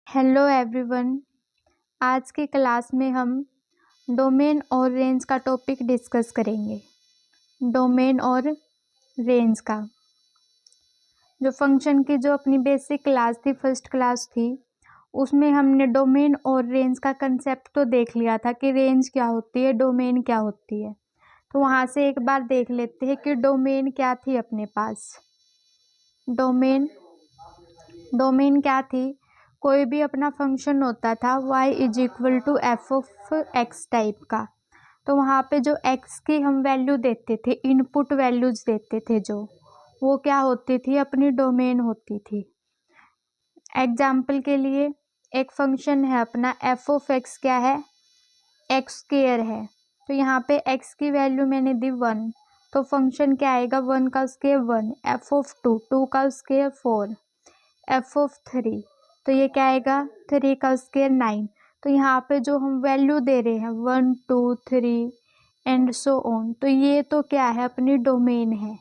Hello everyone. आज की class में हम डोमेन और रेंज का टॉपिक डिस्कस करेंगे। डोमेन और रेंज का जो फंक्शन की जो अपनी बेसिक क्लास थी, फर्स्ट क्लास थी, उसमें हमने डोमेन और रेंज का कंसेप्ट तो देख लिया था कि रेंज क्या होती है, डोमेन क्या होती है। तो वहाँ से एक बार देख लेते हैं कि डोमेन क्या थी अपने पास। डोमेन क्या थी? कोई भी अपना फंक्शन होता था y is equal to F of X type का। तो वहाँ पे जो x की हम वैल्यू देते थे, इनपुट वैल्यूज देते थे, जो वो क्या होती थी, अपनी डोमेन होती थी। एग्जाम्पल के लिए एक फंक्शन है अपना एफ ऑफ एक्स, क्या है, एक्स स्क्वायर है। तो यहाँ पे x की वैल्यू मैंने दी 1, तो फंक्शन क्या आएगा, 1 का स्क्वायर 1, एफ ऑफ 2 का स्क्वायर 4, एफ ऑफ 3, तो ये क्या आएगा, 3 का स्क्वायर 9। तो यहाँ पे जो हम वैल्यू दे रहे हैं 1 2 3 एंड सो ऑन, तो ये तो क्या है, अपनी डोमेन है।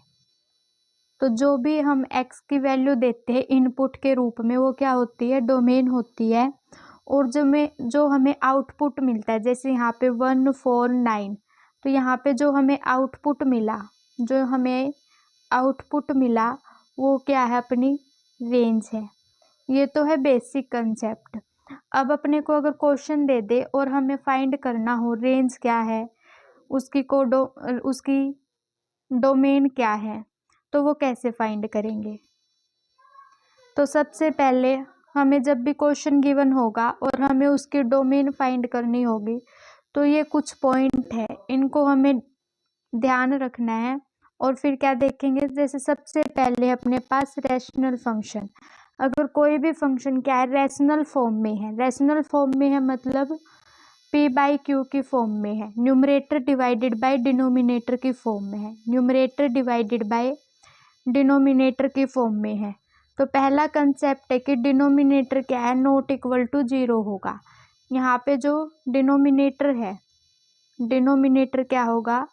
तो जो भी हम x की वैल्यू देते हैं इनपुट के रूप में, वो क्या होती है, डोमेन होती है। और जो हमें आउटपुट मिलता है, जैसे यहाँ पे 1 4 9, तो यहाँ पे जो हमें आउटपुट मिला वो क्या है, अपनी रेंज है। ये तो है बेसिक कंसेप्ट। अब अपने को अगर क्वेश्चन दे दे और हमें फाइंड करना हो रेंज क्या है, उसकी डोमेन क्या है, तो वो कैसे फाइंड करेंगे। तो सबसे पहले हमें जब भी क्वेश्चन गिवन होगा और हमें उसकी डोमेन फाइंड करनी होगी, तो ये कुछ पॉइंट है, इनको हमें ध्यान रखना है। और फिर क्या देखेंगे, जैसे सबसे पहले अपने पास रैशनल फंक्शन। अगर कोई भी फंक्शन क्या है, रैशनल फॉर्म में है मतलब p बाई क्यू की फॉर्म में है, न्यूमरेटर डिवाइडेड बाय डिनोमिनेटर की फॉर्म में है, की फॉर्म में है। तो पहला कंसेप्ट है कि डिनोमिनेटर क्या है, नॉट इक्वल टू 0 होगा। यहाँ पे जो डिनोमिनेटर क्या होगा,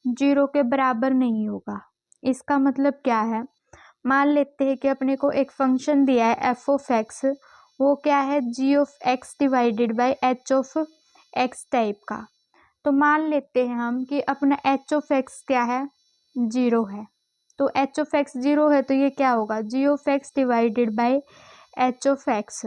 0 के बराबर नहीं होगा। इसका मतलब क्या है, मान लेते हैं कि अपने को एक फंक्शन दिया है एफ ऑफ एक्स, वो क्या है, G of X divided by H of X type का। तो मान लेते हैं हम कि अपना एच ऑफ एक्स क्या है, 0 है। तो एच ऑफ एक्स 0 है, तो ये क्या होगा, G of X divided by H of X.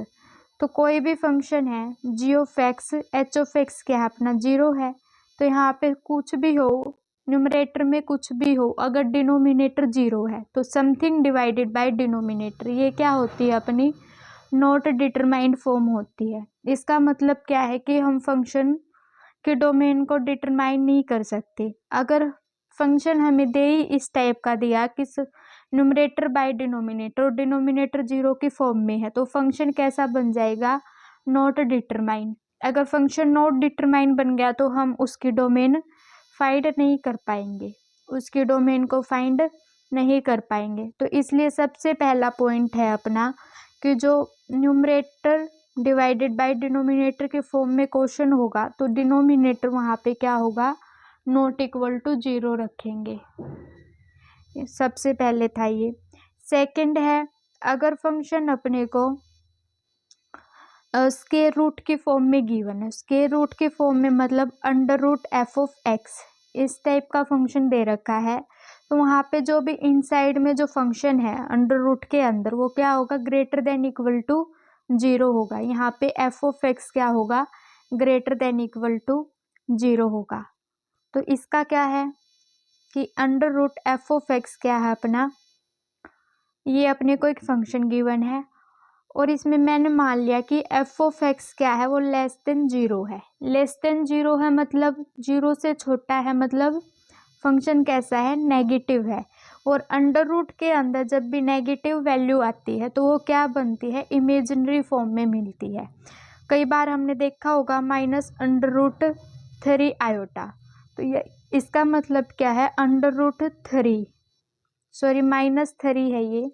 तो कोई भी फंक्शन है G of X, H of X क्या है, अपना 0 है। तो यहाँ पे कुछ भी हो, न्यूमरेटर में कुछ भी हो, अगर डिनोमिनेटर 0 है तो समथिंग डिवाइडेड बाय डिनोमिनेटर, ये क्या होती है, अपनी नॉट डिटरमाइंड फॉर्म होती है। इसका मतलब क्या है कि हम फंक्शन के डोमेन को डिटरमाइन नहीं कर सकते। अगर फंक्शन हमें दे ही इस टाइप का दिया कि न्यूमरेटर बाय डिनोमिनेटर और डिनोमिनेटर 0 की फॉर्म में है, तो फंक्शन कैसा बन जाएगा, नॉट डिटरमाइन। अगर फंक्शन नॉट डिटरमाइन बन गया तो हम उसकी डोमेन फाइंड नहीं कर पाएंगे, तो इसलिए सबसे पहला पॉइंट है अपना कि जो न्यूमरेटर डिवाइडेड बाय डिनोमिनेटर के फॉर्म में क्वेश्चन होगा, तो डिनोमिनेटर वहाँ पे क्या होगा, नॉट इक्वल टू 0 रखेंगे। सबसे पहले था ये। सेकंड है, अगर फंक्शन अपने को स्क्वायर रूट की फॉर्म में गिवन है, स्क्वायर रूट की फॉर्म में मतलब under root F of X, इस टाइप का फंक्शन दे रखा है, तो वहाँ पे जो भी इनसाइड में जो फंक्शन है अंडर रूट के अंदर, वो क्या होगा, ग्रेटर देन इक्वल टू 0 होगा। यहाँ पे एफ ऑफ एक्स क्या होगा, ग्रेटर देन इक्वल टू 0 होगा। तो इसका क्या है कि under root F of X क्या है अपना, ये अपने को एक फंक्शन गिवन है और इसमें मैंने मान लिया कि एफ ऑफ एक्स क्या है, वो लेस देन 0 है। लेस देन 0 है मतलब 0 से छोटा है, मतलब फंक्शन कैसा है, नेगेटिव है। और अंडर रूट के अंदर जब भी नेगेटिव वैल्यू आती है तो वो क्या बनती है, इमेजिनरी फॉर्म में मिलती है। कई बार हमने देखा होगा माइनस अंडर रूट 3 आयोटा, तो ये इसका मतलब क्या है, अंडर रूट 3, सॉरी -3 है ये,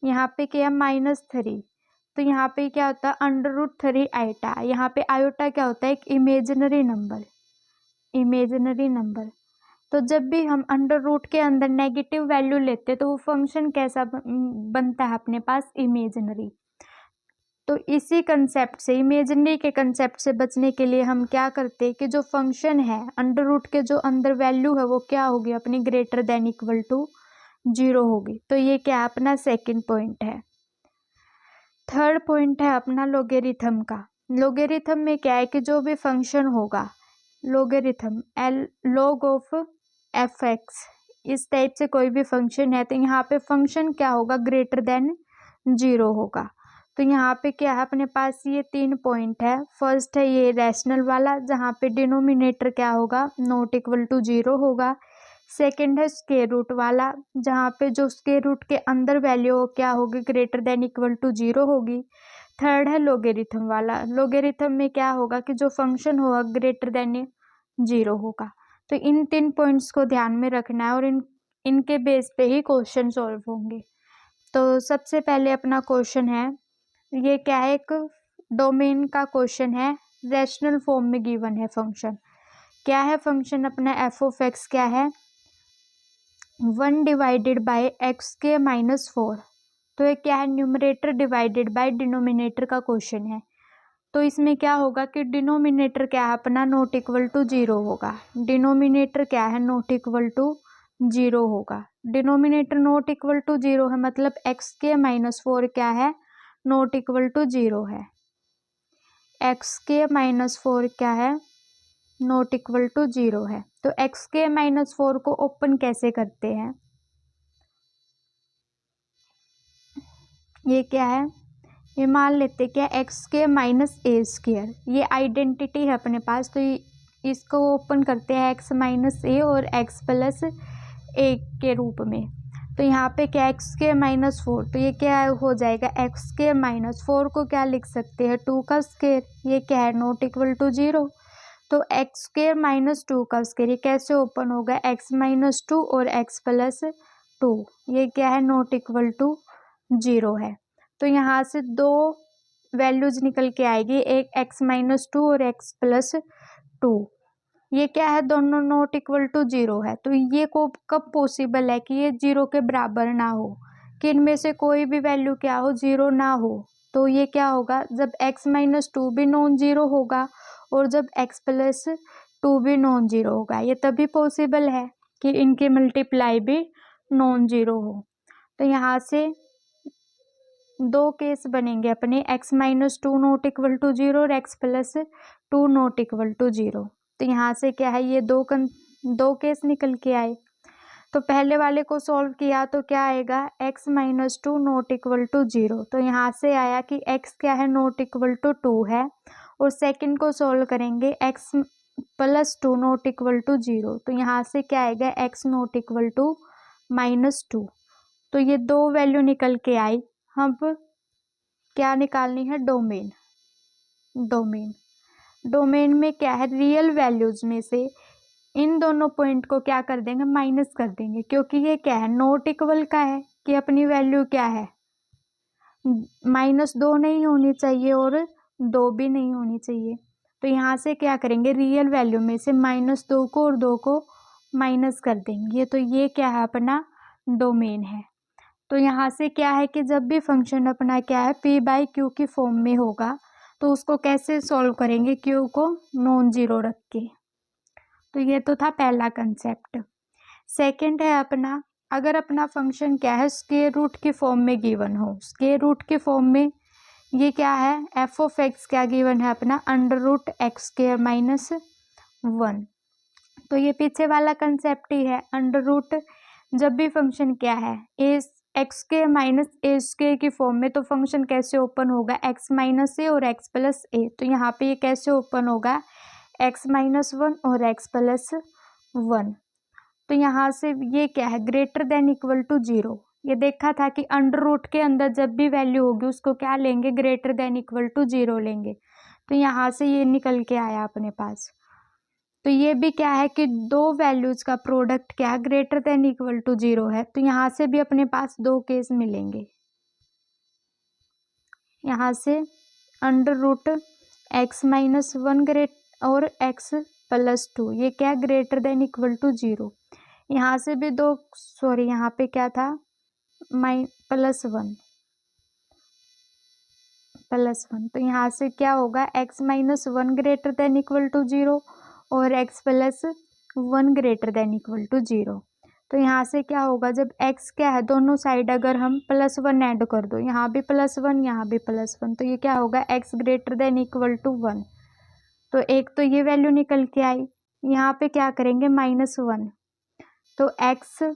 यहाँ पे क्या है -3, तो यहाँ पे क्या होता है अंडर रूट 3 आयोटा। यहाँ पे आयोटा क्या होता है, एक इमेजिनरी नंबर। तो जब भी हम अंडर रूट के अंदर नेगेटिव वैल्यू लेते हैं तो वो फंक्शन कैसा बनता है अपने पास, इमेजिनरी। तो इसी कंसेप्ट से, इमेजिनरी के कंसेप्ट से बचने के लिए हम क्या करते हैं कि जो फंक्शन है अंडर रूट के जो अंदर वैल्यू है वो क्या होगी अपनी, ग्रेटर देन इक्वल टू 0 होगी। तो ये क्या अपना सेकंड पॉइंट है। थर्ड पॉइंट है अपना लोगेरिथम का। लोगेरिथम में क्या है कि जो भी फंक्शन होगा, logarithm log of F x, इस टाइप से कोई भी फंक्शन है तो यहाँ पे फंक्शन क्या होगा, ग्रेटर देन 0 होगा। तो यहाँ पे क्या है अपने पास ये 3 पॉइंट है। फर्स्ट है ये रैशनल वाला, जहाँ पे डिनोमिनेटर क्या होगा, नॉट इक्वल टू 0 होगा। सेकंड है स्क्वायर रूट वाला, जहाँ पे जो स्क्वायर रूट के अंदर वैल्यू क्या होगी, ग्रेटर देन इक्वल टू 0 होगी। थर्ड है लोगेरिथम वाला। लोगेरिथम में क्या होगा कि जो फंक्शन होगा ग्रेटर देन 0 होगा। तो इन 3 पॉइंट्स को ध्यान में रखना है और इनके बेस पे ही क्वेश्चन सॉल्व होंगे। तो सबसे पहले अपना क्वेश्चन है, ये क्या है, एक डोमेन का क्वेश्चन है, रैशनल फॉर्म में गिवन है फंक्शन। क्या है फंक्शन अपना, एफ ऑफ एक्स क्या है, 1 डिवाइडेड बाय एक्स के माइनस 4। तो ये क्या है, न्यूमरेटर डिवाइडेड बाय डिनोमिनेटर का क्वेश्चन है। तो इसमें क्या होगा कि डिनोमिनेटर क्या है अपना, नॉट इक्वल टू 0 होगा। डिनोमिनेटर क्या है, नॉट इक्वल टू 0 होगा। डिनोमिनेटर नॉट इक्वल टू 0 है, मतलब एक्स के माइनस 4 क्या है, नॉट इक्वल टू 0 है। एक्स के माइनस 4 क्या है, नॉट इक्वल टू 0 है। तो एक्स के माइनस 4 को ओपन कैसे करते हैं, ये क्या है, ये मान लेते क्या, एक्स के माइनस ए स्क्वायर, ये आइडेंटिटी है अपने पास। तो इसको ओपन करते हैं एक्स माइनस ए और एक्स प्लस ए के रूप में। तो यहाँ पे क्या, एक्स के माइनस 4, तो ये क्या हो जाएगा, एक्स के माइनस 4 को क्या लिख सकते हैं, 2 का स्क्वायर, ये क्या है, नॉट इक्वल टू 0। तो एक्स स्क्वायर माइनस 2 का स्क्वायर, ये कैसे ओपन होगा, एक्स माइनस 2 और एक्स प्लस 2, ये क्या है, नॉट इक्वल टू 0 है। तो यहाँ से दो वैल्यूज निकल के आएगी, एक एक्स माइनस 2 और एक्स प्लस 2, ये क्या है, दोनों नॉट इक्वल टू 0 है। तो ये को कब पॉसिबल है कि ये 0 के बराबर ना हो, कि इनमें से कोई भी वैल्यू क्या हो, 0 ना हो। तो ये क्या होगा, जब x माइनस 2 भी नॉन जीरो होगा और जब x प्लस 2 भी नॉन जीरो होगा, ये तभी पॉसिबल है कि इनके मल्टीप्लाई भी नॉन जीरो हो। तो यहाँ से दो केस बनेंगे अपने, x minus 2 not equal to 0 और x plus 2 not equal to 0। तो यहाँ से क्या है, ये दो केस निकल के आए। तो पहले वाले को सॉल्व किया तो क्या आएगा, x minus 2 not equal to 0। तो यहाँ से आया कि x क्या है, नॉट इक्वल टू 2 है। और सेकंड को सॉल्व करेंगे, x plus 2 not equal to 0। तो यहाँ से क्या आएगा, x not equal to minus 2। तो ये दो वैल्यू निकल के आई। अब क्या निकालनी है, डोमेन। डोमेन में क्या है, रियल वैल्यूज में से इन दोनों पॉइंट को क्या कर देंगे, माइनस कर देंगे, क्योंकि ये क्या है, नॉट इक्वल का है कि अपनी वैल्यू क्या है, -2 नहीं होनी चाहिए और 2 भी नहीं होनी चाहिए। तो यहाँ से क्या करेंगे, रियल वैल्यू में से -2 को और 2 को माइनस कर देंगे। तो ये क्या है, अपना डोमेन है। तो यहाँ से क्या है कि जब भी फंक्शन अपना क्या है, p बाई क्यू की फॉर्म में होगा तो उसको कैसे सॉल्व करेंगे, क्यू को नॉन जीरो रख के। तो ये तो था पहला कंसेप्ट। सेकंड है अपना, अगर अपना फंक्शन क्या है, स्क्वायर रूट की फॉर्म में गिवन हो। स्क्वायर रूट की फॉर्म में ये क्या है, एफ ऑफ एक्स क्या गिवन है अपना, under root X square minus 1। तो ये पीछे वाला कंसेप्ट ही है, अंडर रूट जब भी फंक्शन क्या है, ए एक्स के माइनस ए स्क्वायर की फॉर्म में, तो फंक्शन कैसे ओपन होगा, एक्स माइनस ए और एक्स प्लस ए। तो यहाँ पे ये कैसे ओपन होगा, एक्स माइनस 1 और एक्स प्लस 1। तो यहाँ से ये क्या है, ग्रेटर देन इक्वल टू 0। ये देखा था कि अंडर रूट के अंदर जब भी वैल्यू होगी उसको क्या लेंगे, ग्रेटर देन इक्वल टू 0 लेंगे। तो यहाँ से ये निकल के आया अपने पास। तो ये भी क्या है कि दो वैल्यूज का प्रोडक्ट क्या है, ग्रेटर देन इक्वल टू 0 है। तो यहाँ से भी अपने पास दो केस मिलेंगे। यहाँ से under root X minus 1 great और एक्स प्लस 2, ये क्या, ग्रेटर देन इक्वल टू 0। यहाँ से भी दो, सॉरी यहाँ पे क्या था, प्लस 1, +1। तो यहाँ से क्या होगा, x - 1 greater than equal to 0 और x + 1 greater than equal to 0। तो यहाँ से क्या होगा, जब x क्या है, दोनों साइड अगर हम +1 ऐड कर दो, यहाँ भी +1 यहाँ भी +1, तो ये क्या होगा, x greater than equal to 1। तो एक तो ये वैल्यू निकल के आई। यहाँ पे क्या करेंगे, -1, तो x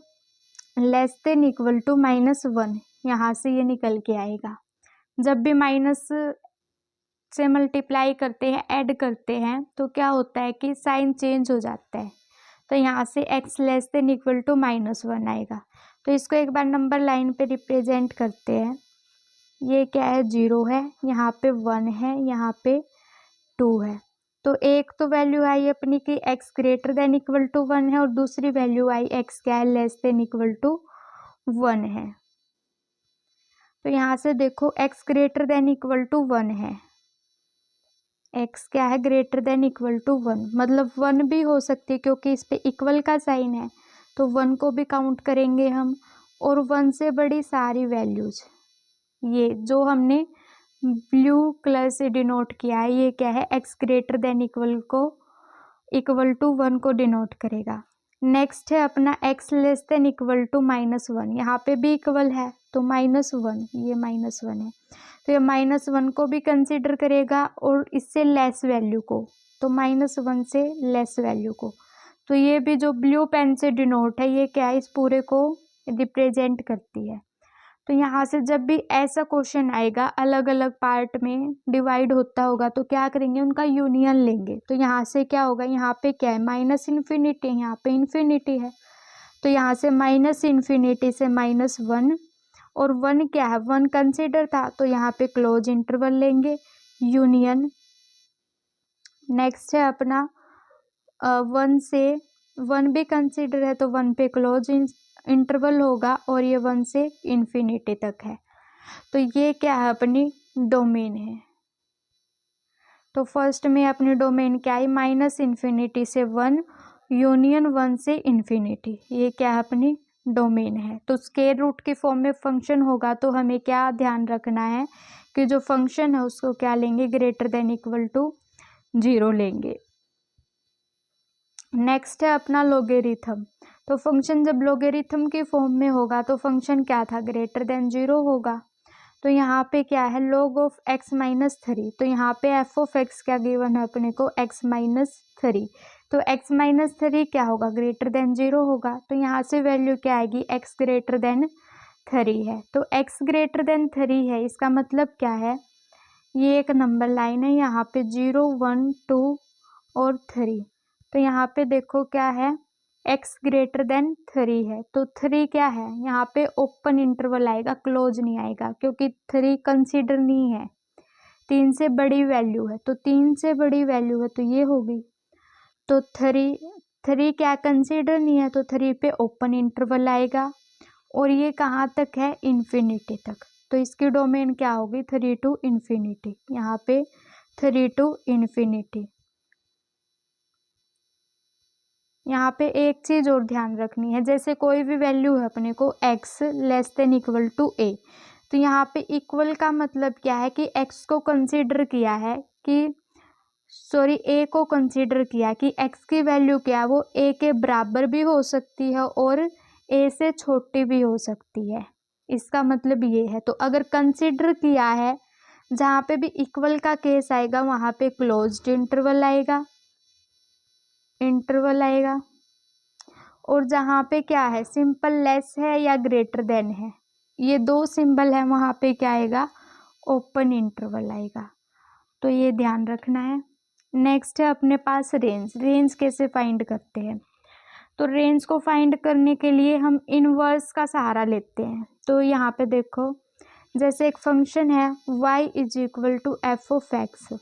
less than equal to -1, यहाँ से ये निकल के आएगा। जब भी माइनस से मल्टीप्लाई करते हैं, ऐड करते हैं, तो क्या होता है कि साइन चेंज हो जाता है। तो यहाँ से x less than equal to -1 आएगा। तो इसको एक बार नंबर लाइन पे रिप्रेजेंट करते हैं। ये क्या है, 0 है, यहाँ पे 1 है, यहाँ पे 2 है। तो एक तो वैल्यू आई अपनी की x greater than equal to 1 है, और दूसरी वैल्यू आई x क्या है, लेस देन इक्वल टू 1 है। तो यहाँ से देखो x greater than equal to 1 है, x क्या है, ग्रेटर देन इक्वल टू 1, मतलब 1 भी हो सकती है क्योंकि इस पे इक्वल का साइन है, तो 1 को भी काउंट करेंगे हम। और 1 से बड़ी सारी वैल्यूज, ये जो हमने ब्लू कलर से डिनोट किया है, ये क्या है, x greater than equal to 1 को डिनोट करेगा। नेक्स्ट है अपना x less than equal to -1, यहाँ पे भी इक्वल है तो -1, ये -1 है, तो ये -1 को भी कंसीडर करेगा और इससे लेस वैल्यू को, तो -1 से लेस वैल्यू को। तो ये भी जो ब्लू पेन से डिनोट है, ये क्या है, इस पूरे को रिप्रेजेंट करती है। तो यहाँ से जब भी ऐसा क्वेश्चन आएगा, अलग अलग पार्ट में डिवाइड होता होगा, तो क्या करेंगे, उनका यूनियन लेंगे। तो यहाँ से क्या होगा, यहाँ पे क्या है, -∞, यहाँ पे इन्फिनिटी है, तो यहाँ से -∞ से -1, और 1 क्या है, 1 कंसीडर था, तो यहाँ पे क्लोज इंटरवल लेंगे, यूनियन। नेक्स्ट है अपना 1 से 1 भी कंसीडर है, तो 1 पे क्लोज इंटरवल होगा, और ये 1 से इन्फिनिटी तक है। तो ये क्या है, अपनी डोमेन है। तो फर्स्ट में अपनी डोमेन क्या है, -∞ से 1 यूनियन 1 से इन्फिनिटी, ये क्या है, अपनी डोमेन है। तो स्क्वायर रूट की फॉर्म में फंक्शन होगा, तो हमें क्या ध्यान रखना है कि जो फंक्शन है उसको क्या लेंगे, ग्रेटर देन इक्वल टू 0 लेंगे। नेक्स्ट है अपना लोगेरिथम। तो फंक्शन जब लोगेरिथम की फॉर्म में होगा, तो फंक्शन क्या था, ग्रेटर देन 0 होगा। तो यहाँ पे क्या है, log ऑफ x - 3, तो यहाँ पे f ऑफ x क्या गिवन है अपने को, x - 3, तो x - 3 क्या होगा, ग्रेटर देन 0 होगा। तो यहाँ से वैल्यू क्या आएगी, x ग्रेटर देन 3 है, तो x ग्रेटर देन 3 है, इसका मतलब क्या है, ये एक नंबर लाइन है, यहाँ पे 0 1 2 और 3, तो यहाँ पे देखो क्या है, x ग्रेटर देन 3 है, तो 3 क्या है, यहाँ पे ओपन इंटरवल आएगा, क्लोज नहीं आएगा, क्योंकि 3 कंसीडर नहीं है, 3 से बड़ी वैल्यू है, तो 3 से बड़ी वैल्यू है तो ये होगी। तो 3 क्या कंसीडर नहीं है, तो 3 पे ओपन इंटरवल आएगा, और ये कहाँ तक है, इन्फिनिटी तक। तो इसकी डोमेन क्या होगी, 3 टू इन्फिनिटी, यहाँ पे 3 टू इन्फिनिटी। यहाँ पे एक चीज़ और ध्यान रखनी है, जैसे कोई भी वैल्यू है अपने को x less than equal to a, तो यहाँ पे इक्वल का मतलब क्या है कि x को कंसीडर किया है कि a को कंसीडर किया कि x की वैल्यू क्या है, वो a के बराबर भी हो सकती है और a से छोटी भी हो सकती है, इसका मतलब ये है। तो अगर कंसीडर किया है, जहाँ पे भी इक्वल का केस आएगा वहाँ पे क्लोज्ड इंटरवल आएगा, और जहाँ पे क्या है, सिंपल लेस है या ग्रेटर देन है, ये दो सिंबल है, वहाँ पे क्या आएगा, ओपन इंटरवल आएगा। तो ये ध्यान रखना है। नेक्स्ट है अपने पास रेंज कैसे फाइंड करते हैं। तो रेंज को फाइंड करने के लिए हम इनवर्स का सहारा लेते हैं। तो यहाँ पे देखो, जैसे एक फंक्शन है y = f ऑफ x,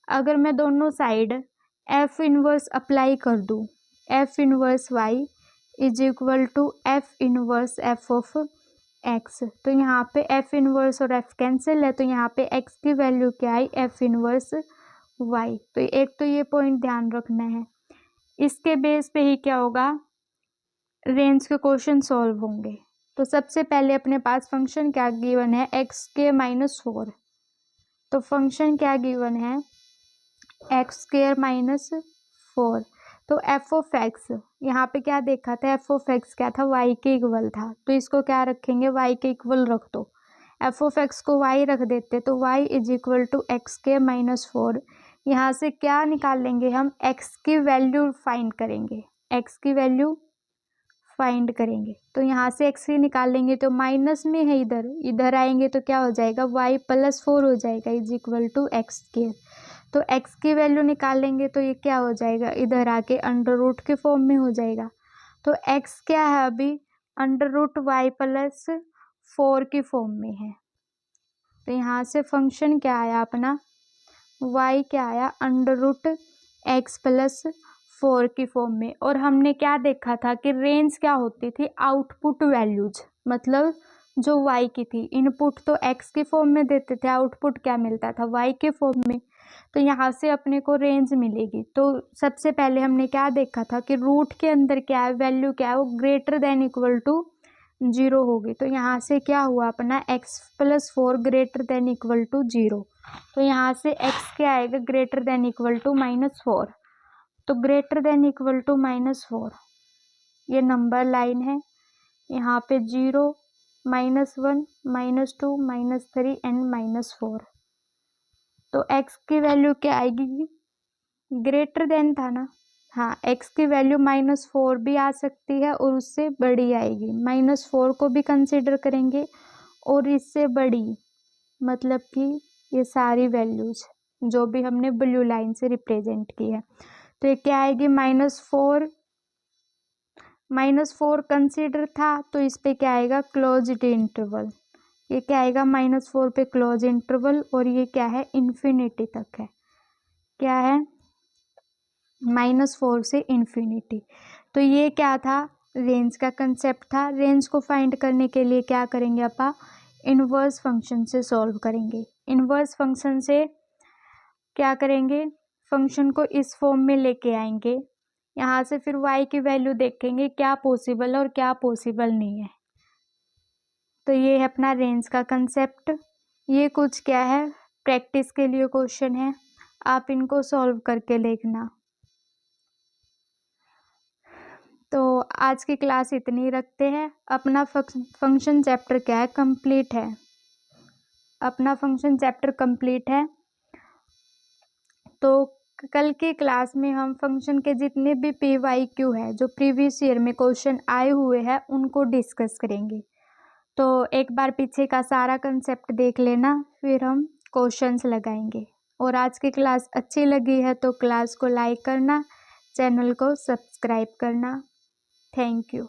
अगर मैं दोनों साइड f इनवर्स अप्लाई कर दूँ, f inverse y = f inverse f of x, तो यहाँ पे f इनवर्स और f कैंसिल है, तो यहाँ पे x की वैल्यू क्या आई, f इनवर्स y। तो एक तो ये पॉइंट ध्यान रखना है, इसके बेस पे ही क्या होगा, रेंज के क्वेश्चन सॉल्व होंगे। तो सबसे पहले अपने पास फंक्शन क्या गिवन है, x के -4, तो फंक्शन क्या गिवन है, एक्स स्क्वायर माइनस 4। तो एफ ऑफ एक्स, यहाँ पे क्या देखा था, एफ ऑफ एक्स क्या था, वाई के इक्वल था, तो इसको क्या रखेंगे, वाई के इक्वल रख दो। एफ ऑफ एक्स को वाई रख देते तो Y is equal to X square minus 4। यहाँ से क्या निकाल लेंगे हम, एक्स की वैल्यू फाइंड करेंगे, एक्स की वैल्यू फाइंड करेंगे। तो यहाँ से एक्स की निकाल लेंगे तो माइनस में है, इधर इधर आएंगे तो क्या हो जाएगा, वाई प्लस 4 हो जाएगा is equal to X square. तो एक्स की वैल्यू निकाल लेंगे तो ये क्या हो जाएगा, इधर आके अंडर रूट के फॉर्म में हो जाएगा। तो एक्स क्या है अभी, अंडर रूट वाई प्लस 4 की फॉर्म में है। तो यहाँ से फंक्शन क्या आया अपना, y क्या आया, अंडर रूट एक्स प्लस 4 की फॉर्म में। और हमने क्या देखा था कि रेंज क्या होती थी, आउटपुट वैल्यूज, मतलब जो y की थी, इनपुट तो x की फॉर्म में देते थे, आउटपुट क्या मिलता था, y के फॉर्म में। तो यहाँ से अपने को रेंज मिलेगी। तो सबसे पहले हमने क्या देखा था कि रूट के अंदर क्या है, वैल्यू क्या है, वो ग्रेटर देन इक्वल टू 0 होगी। तो यहाँ से क्या हुआ अपना, x plus 4 greater than equal to 0। तो यहाँ से x क्या आएगा, ग्रेटर देन इक्वल टू -4। तो ग्रेटर देन इक्वल टू -4 ये नंबर लाइन है, यहाँ पे 0 -1 -2 -3 एंड -4। तो x की वैल्यू क्या आएगी, ग्रेटर देन था ना, हाँ x की वैल्यू -4 भी आ सकती है और उससे बड़ी आएगी, -4 को भी कंसिडर करेंगे और इससे बड़ी, मतलब कि ये सारी वैल्यूज जो भी हमने ब्लू लाइन से रिप्रेजेंट की है। तो ये क्या आएगी, -4 कंसीडर था तो इस पे क्या आएगा, क्लोज्ड इंटरवल। ये क्या आएगा, -4 पे क्लोज इंटरवल, और ये क्या है, इन्फिनिटी तक है, क्या है, -4 से इन्फिनिटी। तो ये क्या था, रेंज का कंसेप्ट था। रेंज को फाइंड करने के लिए क्या करेंगे अपा, इनवर्स फंक्शन से सॉल्व करेंगे। इनवर्स फंक्शन से क्या करेंगे, फंक्शन को इस फॉर्म में लेके आएंगे, यहाँ से फिर y की वैल्यू देखेंगे क्या पॉसिबल और क्या पॉसिबल नहीं है। तो ये है अपना रेंज का कंसेप्ट। ये कुछ क्या है, प्रैक्टिस के लिए क्वेश्चन है, आप इनको सॉल्व करके देखना। तो आज की क्लास इतनी रखते हैं। अपना फंक्शन चैप्टर क्या है, कंप्लीट है, अपना फंक्शन चैप्टर कंप्लीट है। तो कल की क्लास में हम फंक्शन के जितने भी PYQ है, जो प्रीवियस ईयर में क्वेश्चन आए हुए हैं, उनको डिस्कस करेंगे। तो एक बार पीछे का सारा कंसेप्ट देख लेना, फिर हम क्वेश्चंस लगाएंगे। और आज की क्लास अच्छी लगी है तो क्लास को लाइक करना, चैनल को सब्सक्राइब करना। Thank you.